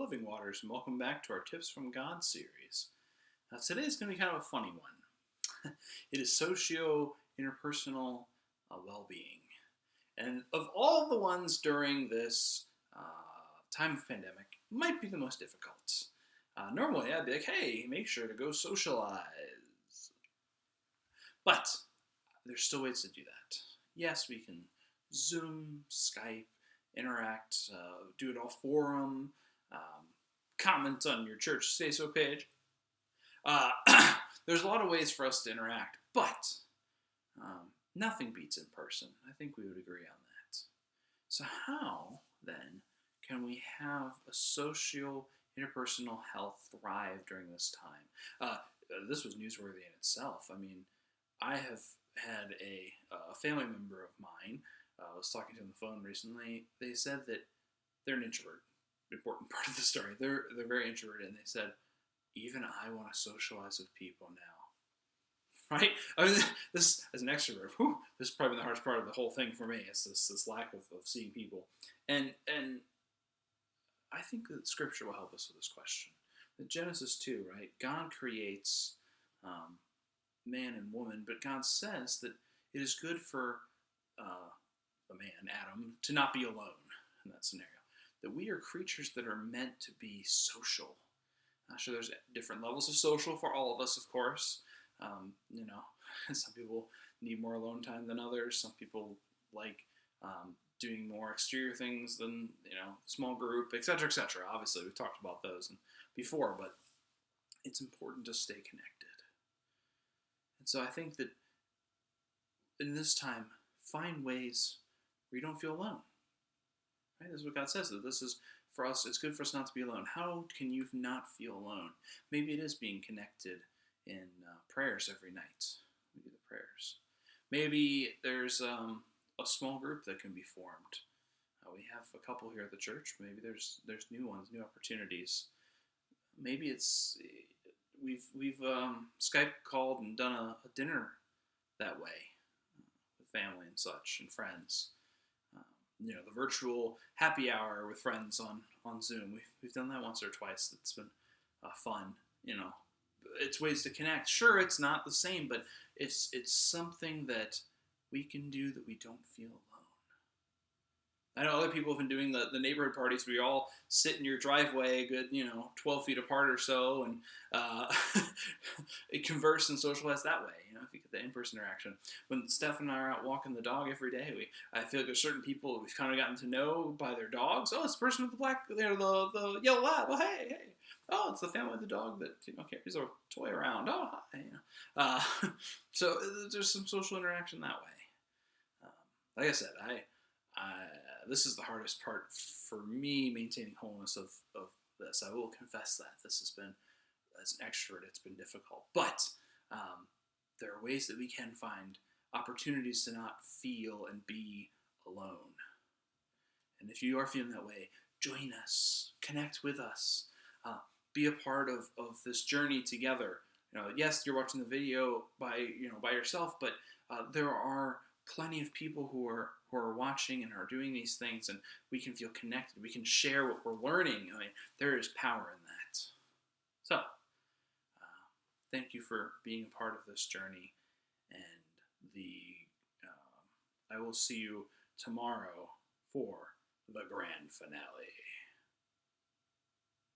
Living Waters, and welcome back to our Tips from God series. Today's going to be kind of a funny one. It is socio interpersonal well being. And of all the ones during this time of pandemic, might be the most difficult. Normally, I'd be like, hey, make sure to go socialize. But there's still ways to do that. Yes, we can Zoom, Skype, interact, do it all forum, comment on your church Facebook page. There's a lot of ways for us to interact, but nothing beats in person. I think we would agree on that. So how, then, can we have a social, interpersonal health thrive during this time? This was newsworthy in itself. I mean, I have had a family member of mine, I was talking to them on the phone recently. They said that they're an introvert. Important part of the story. They're very introverted, and they said, even I want to socialize with people now. Right? I mean, this as an extrovert, this is probably the hardest part of the whole thing for me. It's this lack of seeing people, and I think that Scripture will help us with this question. In Genesis 2, right? God creates man and woman, but God says that it is good for the man, Adam, to not be alone in that scenario. That we are creatures that are meant to be social. Sure, there's different levels of social for all of us, of course. Some people need more alone time than others. Some people like doing more exterior things than, small group, etc., etc. Obviously, we've talked about those before, but it's important to stay connected. And so I think that in this time, find ways where you don't feel alone. Right? This is what God says, that this is, for us, it's good for us not to be alone. How can you not feel alone? Maybe it is being connected in prayers every night. We do the prayers. Maybe there's a small group that can be formed. We have a couple here at the church. Maybe there's new ones, new opportunities. Maybe it's we've Skype called and done a dinner that way with family and such and friends. The virtual happy hour with friends on Zoom. We've done that once or twice. It's been fun. It's ways to connect. Sure, it's not the same, but it's something that we can do that we don't feel alone. I know other people have been doing the neighborhood parties where you all sit in your driveway, a good 12 feet apart or so, and converse and socialize that way. If you get the in-person interaction. When Steph and I are out walking the dog every day, I feel like there's certain people that we've kind of gotten to know by their dogs. Oh, it's the person with the black, the yellow lab. Oh, hey. Oh, it's the family with the dog that carries a toy around. Oh, hi. So there's some social interaction that way. Like I said, this is the hardest part for me, maintaining wholeness of this. I will confess that this has been, as an extrovert, it's been difficult. But there are ways that we can find opportunities to not feel and be alone. And if you are feeling that way, join us, connect with us, be a part of this journey together. Yes, you're watching the video by yourself, but there are plenty of people who are watching and are doing these things, and we can feel connected. We can share what we're learning. There is power in that. So, thank you for being a part of this journey, and I will see you tomorrow for the grand finale.